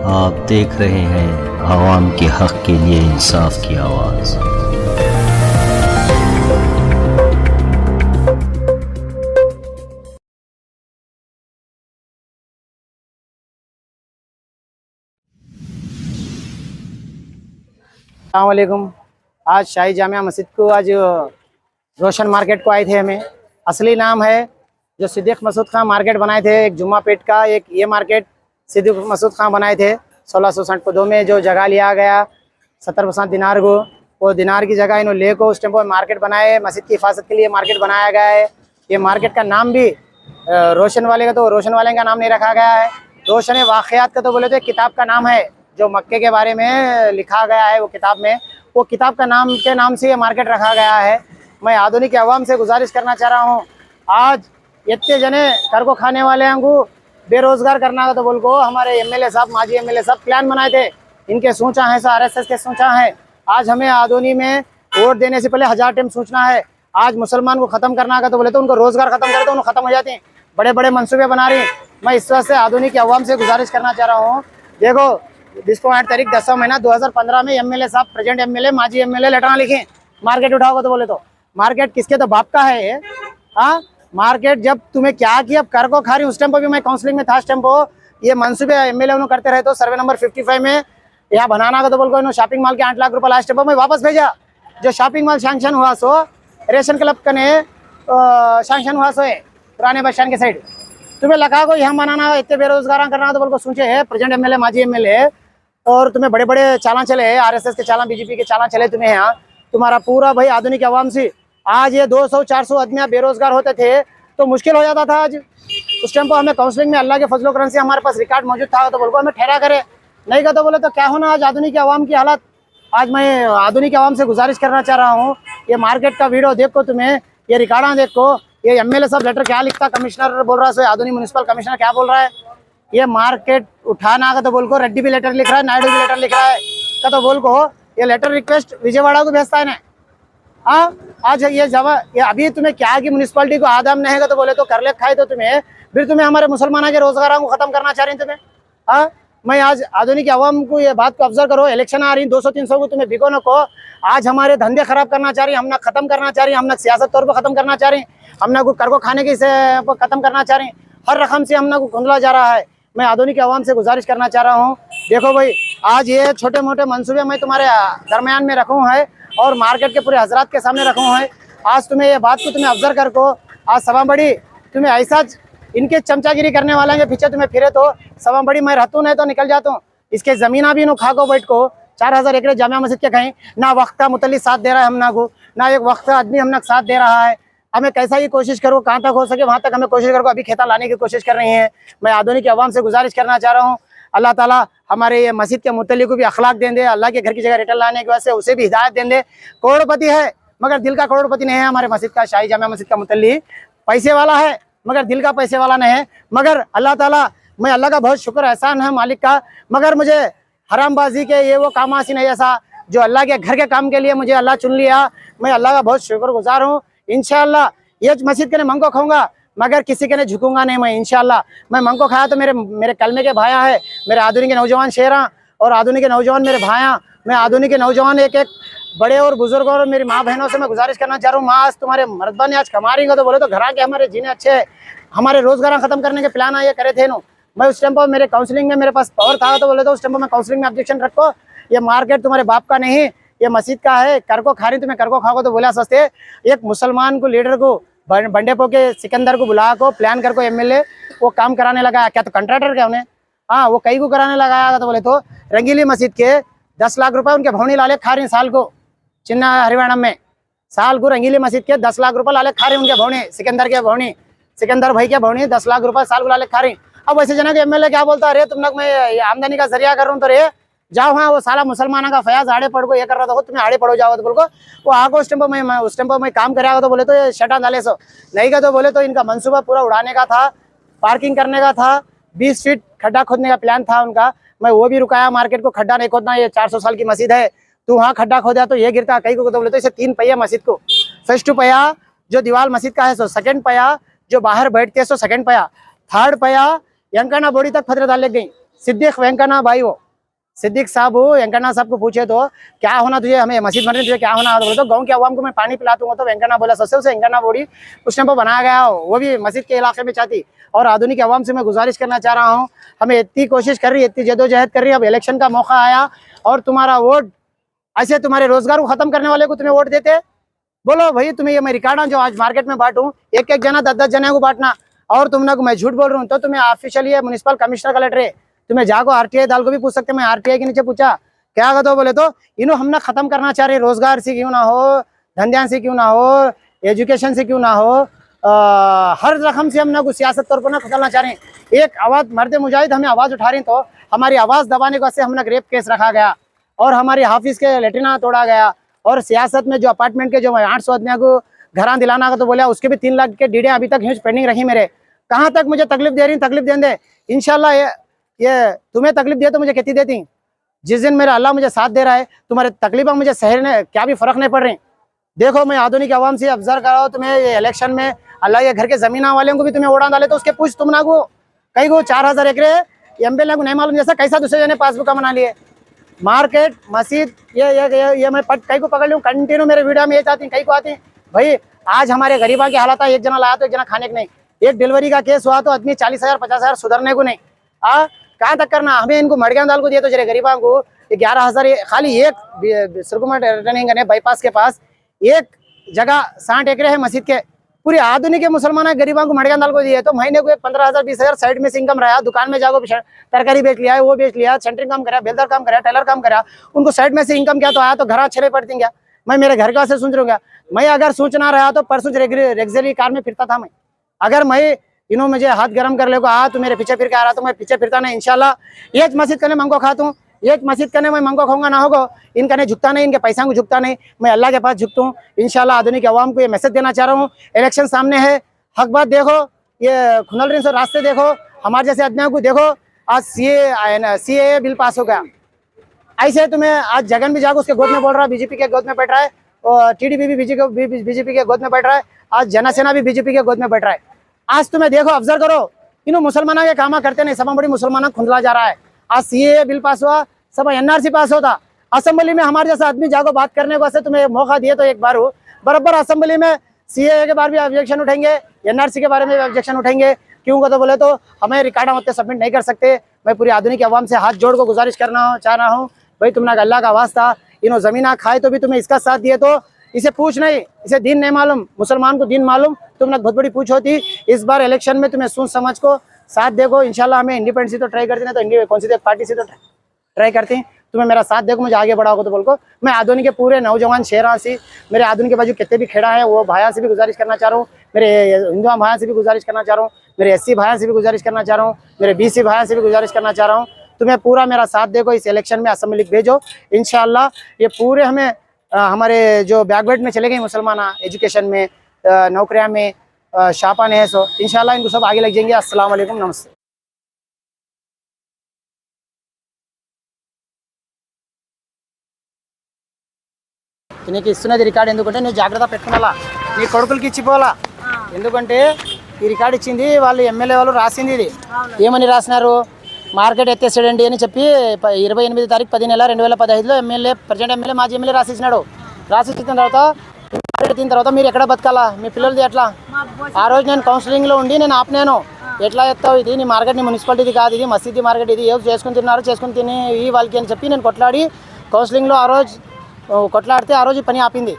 आप देख रहे हैं आवाम के हक के लिए इंसाफ की आवाज़। अस्सलामुअलैकुम। आज शाही जामिया मस्जिद को आज रोशन मार्केट को आए थे। हमें असली नाम है जो सिद्दीक मसूद खां मार्केट बनाए थे, एक जुम्मा पेट का, एक ये मार्केट सिद्दीक मसूद खां बनाए थे 1662 में। जो जगह लिया गया 70% दिनार को, वो दिनार की जगह इन्होंने ले को उस टाइम पर मार्केट बनाए, मस्जिद की हिफाजत के लिए मार्केट बनाया गया है। ये मार्केट का नाम भी रोशन वाले का, तो रोशन वाले का नाम नहीं रखा गया है। रोशन वाक़यात का तो बोले तो किताब का नाम है जो मक्के के बारे में लिखा गया है, वो किताब में, वो किताब का नाम के नाम से ये मार्केट रखा गया है। मैं आधुनिक अवाम से गुजारिश करना चाह रहा हूँ, आज इतने जने कर को खाने वाले हैं को बेरोजगार करना का तो बोल को हमारे एमएलए साहब, माजी एमएलए साहब प्लान बनाए थे। इनके सोचा है आरएसएस के सोचा है। आज हमें आधुनिक में वोट देने से पहले 1000 टाइम सोचना है। आज मुसलमान को ख़त्म करना का तो बोले तो उनको रोज़गार ख़त्म करे तो उनको ख़त्म हो जाते हैं, बड़े बड़े मनसूबे बना रही। मैं इस वजह से आधुनिक अवाम से गुजारिश करना चाह रहा हूँ, देखो जिसको 8 तारीख 10वां महीना 2015 में एमएलए साहब, प्रेजेंट एमएलए, माजी एमएलए लेटर लिखे मार्केट उठाओगे तो बोले तो मार्केट किसके, तो बाप का है ये। हाँ, मार्केट जब तुम्हें क्या किया, अब कर को खा रही। उस टाइम पर भी मैं काउंसलिंग में था, उस टाइम पर ये मनसूबे एमएलए उन्होंने करते रहे। तो सर्वे नंबर 55 में यहाँ बनाना का तो बोल को इन्होंने शॉपिंग मॉल के 8 लाख रुपये लास्ट टाइम पर मैं वापस भेजा। जो शॉपिंग मॉल सैंक्शन हुआ सो रेशन क्लब कने सैंक्शन हुआ सो है पुराने बस स्टैंड के साइड। तुम्हें लगा को यहाँ बनाना, इतने बेरोजगार करना तो बोल को सोचे है प्रेजेंट एमएलए, माजी एमएलए, और तुम्हें बड़े बड़े चालान चले हैं, आरएसएस के चालान, बीजेपी के चालान चले तुम्हें यहाँ। तुम्हारा पूरा भाई आधुनिक अवाम से आज ये 200-400 आदमी बेरोजगार होते थे तो मुश्किल हो जाता था। आज उस टाइम पर हमें काउंसलिंग में अल्लाह के फजलो करम से हमारे पास रिकॉर्ड मौजूद था तो बोल को हमें ठहरा करे, नहीं का तो बोले तो क्या होना आज आधुनिक अवाम की हालत। आज मैं आधुनिक अवाम से गुजारिश करना चाह रहा हूँ, ये मार्केट का वीडियो देखो, तुम्हें ये रिकॉर्डा देखो, ये एमएलए साहब लेटर क्या लिखता, कमिश्नर बोल रहा है, आधुनिक म्यूनिसिपल कमिश्नर क्या बोल रहा है, ये मार्केट उठाना का तो बोल को रेड्डी भी लेटर लिख रहा है, नायडू भी लेटर लिख रहा है का तो बोल को ये लेटर रिक्वेस्ट विजयवाड़ा को भेजता है ना। हाँ, आज ये जब ये अभी तुम्हें क्या कि म्यूनिसिपलिटी को आदम नहीं है तो बोले तो कर ले खाए, तो तुम्हें फिर तुम्हें हमारे मुसलमानों के रोजगारों को खत्म करना चाह रही तुम्हें। हाँ, मैं आज आधुनिक अवाम को ये बात को ऑब्जर्व करो, इलेक्शन आ रही 200-300 को तुम्हें भिगो न को, आज हमारे धंधे खराब करना चाह रही, हम ना खत्म करना चाह रही, हम ना सियासत तौर पर खत्म करना चाह रही, हम ना को कर को खाने की से खत्म करना चाह रही, हर रकम से हम ना को खुंदला जा रहा है। मैं आधुनिक अवाम से गुजारिश करना चाह रहा हूँ, देखो भाई आज ये छोटे मोटे मंसूबे मैं तुम्हारे दरमियान में रखूँ है और मार्केट के पूरे हजरात के सामने रखूँ है। आज तुम्हें ये बात को तुम्हें ऑब्जर्व कर को, आज सवा बड़ी तुम्हें ऐसा इनके चमचागिरी करने वाले के पीछे तुम्हें फिरे तो सवा बड़ी मैं रहता हूँ, नहीं तो निकल जाता हूँ। इसके ज़मीना भी नो खा को बैठ को 4000 एकड़ जामिया मस्जिद के कहीं ना वक्त का मुतल्लिक साथ दे रहा है, हम ना को ना एक वक्त आदमी हम ना साथ दे रहा है। हमें कैसा ही कोशिश करो, कहाँ तक हो सके वहाँ तक हमें कोशिश करो, अभी खेता लाने की कोशिश कर रही हैं। मैं आधुनिक अवाम से गुजारिश करना चाह रहा हूँ, अल्लाह ताला हमारे ये मस्जिद के मुतल्लिक को भी अखलाक दें दे, अल्लाह के घर की जगह रिटर्न लाने की वजह से उसे भी हिदायत दें दे। करोड़पति है मगर दिल का करोड़पति नहीं है हमारे मस्जिद का, शाही जामिया मस्जिद का मुतल्लिक पैसे वाला है मगर दिल का पैसे वाला नहीं है। मगर अल्लाह ताला, मैं अल्लाह का बहुत शुक्र एहसान है मालिक का, मगर मुझे हरामबाजी के ये वो काम हासिल नहीं, ऐसा जो अल्लाह के घर के काम के लिए मुझे अल्लाह चुन लिया, मैं अल्लाह का बहुत शुक्रगुजार हूँ। इंशाअल्लाह ये मस्जिद के मंग को खाऊंगा मगर किसी के ने झुकूंगा नहीं। मैं इंशाअल्लाह मैं मंग को खाया तो मेरे कलमे के भाया है, मेरे आधुनिक के नौजवान शेरा और आधुनिक के नौजवान मेरे भाया, मैं आधुनिक के नौजवान एक एक बड़े और बुजुर्ग और मेरी माँ बहनों से मैं गुजारिश करना चाह रहा हूँ, माँ आज तुम्हारे मर्दबा ने आज कमा रही तो बोले तो घर के हमारे जीने अच्छे है, हमारे रोजगार खत्म करने के प्लान ये करे थे नो। मैं उस टाइम पर मेरे काउंसलिंग में मेरे पास पावर था तो बोले तो उस टाइम पर मैं काउंसलिंग में ऑब्जेक्शन रखो, ये मार्केट तुम्हारे बाप का नहीं, ये मस्जिद का है, कर को खा रही तुम्हें कर को खाओ तो बोला सस्ते। एक मुसलमान को लीडर को बंडेपो के सिकंदर को बुला को प्लान कर को एमएलए वो काम कराने लगा, क्या तो कंट्रैक्टर क्या उन्हें, हाँ वो कई को कराने लगाया तो बोले तो रंगीली मस्जिद के 10 लाख रुपए उनके भौनी लाले खा रही साल को, चिन्ना हरियाणा में साल को रंगीली मस्जिद के 10 लाख रुपए लाले खा रही उनके भौनी, सिकंदर के भौनी, सिकंदर भाई के भौनी 10 लाख रुपए साल को लाले खा रही। अब वैसे जना के एमएलए क्या बोलता, अरे तुम लोग मैं आमदनी का जरिया कर रहा हूँ तो रे जाओ, हाँ वो साला मुसलमानों का फयाज आड़े पड़ को ये कर रहा था, तुम्हें आड़े पड़ो जाओ तो बोल को वो आगो उस टाइम पर मैं काम कराया तो बोले तो ये शटा डाले सो नहीं का तो बोले तो इनका मंसूबा पूरा उड़ाने का था, पार्किंग करने का था, 20 फीट खड्डा खोदने का प्लान था उनका। मैं वो भी रुकाया, मार्केट को खड्डा नहीं खोदना, ये 400 साल की मस्जिद है, तू वहाँ खड्डा खोदा तो ये गिरता, कई को तो बोले तो इसे 3 पहिया मस्जिद को, फर्स्ट पहिया जो दीवार मस्जिद का है सो, सेकंड पहिया जो बाहर बैठते हैं सो सेकंड पहिया, थर्ड पहिया यंकाना बोड़ी तक फतरे डाल गई, सिद्दीक वेंकन्ना भाई, वो सिद्दीक साहब वेंकन्ना साहब को पूछे तो क्या होना तुझे, हमें मस्जिद बन रही तुझे क्या होना, बोले तो गाँव के अवाम को मैं पानी पिला दूंगा। तो वेंकन्ना बोला सबसे उसे वेंकन्ना बोली उसने वो बनाया गया, वो भी मस्जिद के इलाके में चाहती। और आधुनिक अवाम से मैं गुजारिश करना चाह रहा हूँ, हमें इतनी कोशिश कर रही है, इतनी जदोजहद कर रही है, अब इलेक्शन का मौका आया और तुम्हारा वोट ऐसे तुम्हारे रोजगार को खत्म करने वाले को तुम्हें वोट देते। बोलो भाई तुम्हें ये मैं रिकॉर्ड जो आज मार्केट में बांटूं, एक एक जना 10-10 जने को बांटना, और तुम ना मैं झूठ बोल रहा हूँ तो तुम्हें ऑफिशियली म्युनिसिपल कमिश्नर कलेक्टर है, तुम्हें जाको आरटीआई दाल को भी पूछ सकते। मैं आरटीआई के नीचे पूछा क्या कहते हो, बोले तो इन्हों हम ना खत्म करना चाह रहे, रोजगार से क्यों ना हो, धंधा से क्यों ना हो, एजुकेशन से क्यों ना हो, हर रकम से हम ना कुछ सियासत तौर पर ना खतरना चाह रहे हैं। एक आवाज मर्द मुजाहिद हमें आवाज उठा रही तो हमारी आवाज दबाने को हम ना रेप केस रखा गया और हमारे हाफिज के लेटरिना तोड़ा गया, और सियासत में जो अपार्टमेंट के जो 800 आदमियों को घर दिलाना का तो बोला उसके भी 3 लाख के डीडे अभी तक ह्यूज पेंडिंग रही मेरे। कहाँ तक मुझे तकलीफ दे रही, तकलीफ देंगे इंशाल्लाह। ये तुम्हें तकलीफ दे तो मुझे कितनी देती, जिस दिन मेरा अल्लाह मुझे साथ दे रहा है तुम्हारे तकलीफा मुझे सहरने क्या भी फर्क नहीं पड़ रही। देखो मैं आधुनिक अवाम से ऑब्जर्व कर रहा हूँ, तुम्हें ये इलेक्शन में अल्लाह ये घर के जमीन वाले को भी तुम्हें उड़ा डाले तो उसके पूछ तुम ना को कई को 4000 एकड़ एमएलए को नहीं मालूम जैसा कैसा दूसरे जने पासबुक बना लिए। मार्केट मस्जिद ये मैं कई को पकड़ लूँ कंटिन्यू मेरे वीडियो में ये चाहती कई को आती भाई। आज हमारे गरीबा की हालत है, एक जना लाया तो एक जना खाने को नहीं, एक डिलीवरी का केस हुआ तो आदमी 40,000 50,000 सुधरने को नहीं। कहाँ तक करना, हमें इनको मड़गिया दाल को दिए तो जरे गरीबा को 11,000 खाली एक सुरकुमार रिटर्निंग बाईपास के पास एक जगह 60 एकड़ है मस्जिद के, पूरी आधुनिक मुसलमान गरीबों को मड़गिया दाल को दिए तो महीने को 15,000 20,000 साइड में से इनकम रहा। दुकान में जाकर तरकारी बेच लिया, वो बेच लिया, सेंटरिंग काम करा, बेलदार काम करा, टेलर काम करा, उनको साइड में से इनकम क्या तो आया तो घर अच्छे पड़ती क्या। मैं मेरे घर का से सोच रहा, मैं अगर सोचना रहा तो परसों रेगजरी कार में फिरता था मैं। अगर मैं इन्हों मुझे हाथ गर्म कर ले को तो मेरे पीछे फिर के आ रहा तो मैं पीछे फिरता नहीं। इंशाल्लाह एक मस्जिद करने मंगो खाता हूँ, एक मस्जिद करने मैं मंगो खाऊंगा ना होगा, इनका नहीं झुकता नहीं, इनके पैसा को झुकता नहीं, मैं अल्लाह के पास झुकता हूँ। इंशाल्लाह आधुनिक अवाम को ये मैसेज देना चाह रहा हूँ, इलेक्शन सामने है, हक बात देखो, ये खुनल से रास्ते देखो, हमारे जैसे आदमियों को देखो। आज सीए बिल पास हो गया, ऐसे तुम्हें आज जगन भी जाकर उसके गोद में बोल रहा है, बीजेपी के गोद में बैठ रहा है, और टीडीपी भी बीजेपी के गोद में बैठ रहा है, आज जनसेना भी बीजेपी के गोद में बैठ रहा है। आज तुम्हें देखो ऑब्जर्व करो, इन मुसलमानों के काम करते नहीं, सब बड़ी मुसलमानों खुंदला जा रहा है। आज सीए बिल पास हुआ, सब एनआरसी पास होता, असेंबली में हमारे जैसा आदमी जाको बात करने को तुम्हें मौका दिए तो एक बार हो बराबर असेंबली में सीए के बारे में ऑब्जेक्शन उठेंगे, एनआरसी के बारे में ऑब्जेक्शन उठेंगे। क्यों को तो बोले तो हमें रिकॉर्ड होते सबमिट नहीं कर सकते। मैं पूरी आधुनिक अवाम से हाथ जोड़ को गुजारिश चाह रहा हूँ भाई, तुम ना अल्लाह का वास्ता इन्हों जमीना खाए तो भी तुम्हें इसका साथ दिए तो इसे पूछ नहीं, इसे दीन नहीं मालूम, मुसलमान को दीन मालूम, तुम ना बहुत बड़ी पूछ होती। इस बार इलेक्शन में तुम्हें सोच समझ को साथ देखो, इंशाल्लाह हमें इंडिपेंडेंट से तो ट्राई करते ना तो कौन सी पार्टी से तो ट्राई करती, तुम्हें मेरा साथ देखो, मुझे आगे बढ़ाओगे तो बोल को मैं आधुनिक के पूरे नौजवान शहरा से, मेरे आधुनिक के बाजू कितने भी खेड़ा है वो भाया से भी गुजारिश करना चाह रहा हूँ, मेरे हिंदू भाया से भी गुजारिश करना चाह रहा हूँ, मेरे एससी भाया से भी गुजारिश करना चाह रहा हूँ, मेरे बीसी भाया से भी गुजारिश करना चाह रहा हूँ, तुम्हें पूरा मेरा साथ देखो, इस इलेक्शन में असेंबली भेजो। इंशाल्लाह ये पूरे हमें हमारे जो बैकवर्ड में चले गए मुसलमान एजुकेशन में, नौकरियाँ में, शापा ने है सो इंशाल्लाह इनको सब आगे लग जाएंगे। अस्सलाम वालेकुम, नमस्ते। నీకు ఇస్తున్నది రికార్డ్ ఎందుకంటే నువ్వు జాగ్రత్త పెట్టుకునాలా, నీ కొడుకులకి ఇచ్చిపోవాలా, ఎందుకంటే ఈ రికార్డు ఇచ్చింది వాళ్ళు ఎమ్మెల్యే వాళ్ళు రాసింది, ఇది ఏమని రాసినారు, మార్కెట్ ఎత్తేసాడండి అని చెప్పి 28 తారీఖు 10 నెల 2015లో ఎమ్మెల్యే ప్రజెంట్ ఎమ్మెల్యే మాజీ ఎమ్మెల్యే రాసిచ్చినాడు. రాసిచ్చిన తర్వాత మార్కెట్ ఎత్తిన తర్వాత మీరు ఎక్కడ బతకాలా, మీ పిల్లలది ఎట్లా? ఆ రోజు నేను కౌన్సిలింగ్లో ఉండి నేను ఆపినాను, ఎట్లా ఎత్తావు, ఇది నీ మార్కెట్ నీ మున్సిపాలిటీది కాదు, ఇది మసీదీ మార్కెట్, ఇది ఏదో చేసుకుని తిన్నారు చేసుకుని తిని ఈ వాళ్ళకి అని చెప్పి నేను కొట్లాడి కౌన్సిలింగ్లో ఆ రోజు కొట్లాడితే ఆ రోజు పని ఆపింది,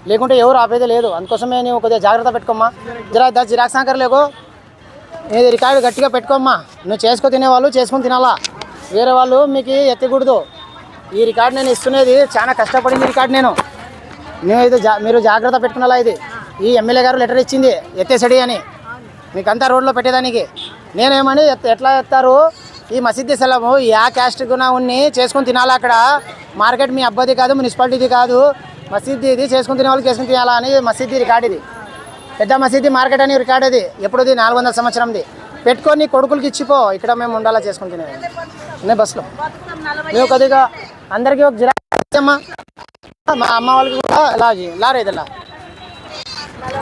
లేకుంటే ఎవరు ఆపేదే లేదు. అందుకోసమే నువ్వు కొద్దిగా జాగ్రత్త పెట్టుకోమ్మా, జరా 10 జిరాక్స్ లేకో ఇది రికార్డు గట్టిగా పెట్టుకోమ్మా. నువ్వు చేసుకొని తినేవాళ్ళు చేసుకొని తినాలా, వేరే వాళ్ళు మీకు ఎత్తకూడదు. ఈ రికార్డు నేను ఇస్తున్నది చాలా కష్టపడింది రికార్డు, నేను ఇది మీరు జాగ్రత్త పెట్టుకునేలా. ఇది ఈ ఎమ్మెల్యే గారు లెటర్ ఇచ్చింది ఎత్తేసడి అని, మీకంతా రోడ్లో పెట్టేదానికి. నేనేమని ఎట్లా ఎత్తారు, ఈ మసీదీ స్థలము యా క్యాస్ట్ గుణ ఉన్ని చేసుకొని తినాలా, అక్కడ మార్కెట్ మీ అబ్బాయిది కాదు, మున్సిపాలిటీది కాదు, మసీదీ ఇది చేసుకుని తినే వాళ్ళు చేసుకుని తినాలా అని మసీదీ రికార్డు, ఇది పెద్ద మసీదీ మార్కెట్ అని రికార్డు, ఇది ఎప్పుడుది 400 సంవత్సరంది. పెట్టుకొని కొడుకులకి ఇచ్చిపో, ఇక్కడ మేము ఉండాలా చేసుకుని తినేది. నేను బస్సులో మేము కొద్దిగా అందరికీ ఒక జిరాక్స్ అమ్మా, మా అమ్మ వాళ్ళకి కూడా లారేదల్లా.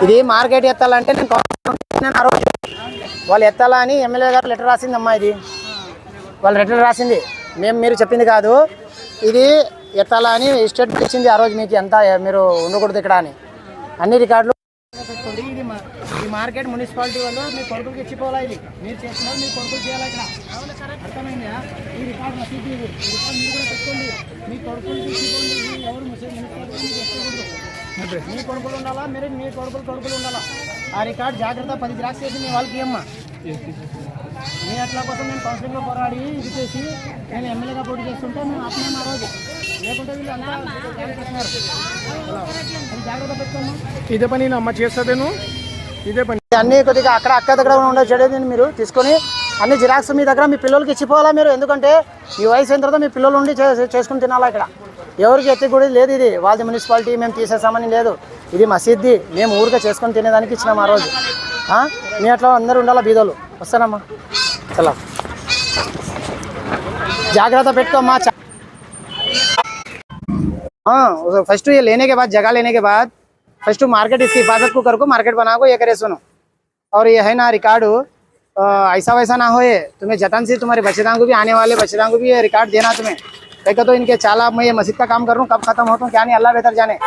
ఇది మార్కెట్ ఎత్తాలంటే నేను ఆ రోజు వాళ్ళు ఎత్తాలా అని ఎమ్మెల్యే గారు లెటర్ రాసిందమ్మా. ఇది వాళ్ళు లెటర్ రాసింది, మీరు చెప్పింది కాదు. ఇది ఎట్లా అని స్టేట్మెంట్ ఇచ్చింది ఆ రోజు, మీకు ఎంత మీరు ఉండకూడదు ఇక్కడ అని అన్ని రికార్డులు పెట్టుకోండి. ఇది ఈ మార్కెట్ మున్సిపాలిటీ వాళ్ళు మీ కొడుకులకి ఇచ్చిపోవాలా, ఇది మీరు చేస్తున్నారు మీ కొడుకులు చేయాలి ఇక్కడ, అర్థమైందా? ఈ రికార్డు మసీదు, ఇది ఈ రికార్డు మీరు కూడా పెట్టుకోండి, మీ కొడుకులకి ఇచ్చిపోండి. ఎవరు మున్సిపాలిటీ మీ కొడుకులు ఉండాలా, మీరు మీ కొడుకులు ఉండాలా. ఆ రికార్డు జాగ్రత్త 10 జిరాక్స్ చేసి మీ వాళ్ళకి ఇమ్మా. మీ అట్లా కోసం నేను కౌన్సిలింగ్లో పోరాడి ఇది చేసి నేను ఎమ్మెల్యేగా పోటీ చేస్తుంటే మేము ఆపినాం ఆ రోజు, లేకుంటే వీళ్ళు అంతా జాగ్రత్త పెట్టుకోమ్మా. ఇదే పని అమ్మ చేస్తుందేను, ఇదే పని అన్నీ కొద్దిగా అక్క దగ్గర ఉండేది మీరు తీసుకొని అన్ని జిరాక్స్ మీ దగ్గర మీ పిల్లలకి ఇచ్చిపోవాలా మీరు. ఎందుకంటే ఈ వయసు అయిన తర్వాత మీ పిల్లలు ఉండి చేసుకుని తినాలా. ఇక్కడ ఎవరికి ఎత్తి కూడా లేదు, ఇది వాళ్ళది మున్సిపాలిటీ మేము తీసేసామని లేదు, ఇది మసీద్ది, మేము ఊరికే చేసుకొని తినేదానికి ఇచ్చినాం ఆ రోజు. మీ అట్లా అందరూ ఉండాలా బీదోళ్ళు. వస్తానమ్మా, చలా జాగ్రత్త పెట్టుకోమ్మా. फर्स्ट ये लेने के बाद, जगह लेने के बाद फर्स्ट मार्केट इसकी हिफाजत को करो, मार्केट बना को ये करे सुनो. और ये है ना रिकॉर्ड, ऐसा वैसा ना होए, तुम्हें जतन से तुम्हारे बच्चेदान को भी, आने वाले बच्चेदान को भी ये रिकॉर्ड देना तुम्हें. कहीं तो इनके चाला मैं ये मस्जिद का काम कर रहा हूँ, कब खत्म होता हूँ क्या नहीं अल्लाह बेहतर जाने,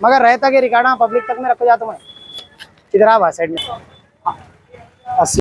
मगर रहता कि रिकॉर्ड पब्लिक तक में रखो जाता मैं. इधर आ साइड में.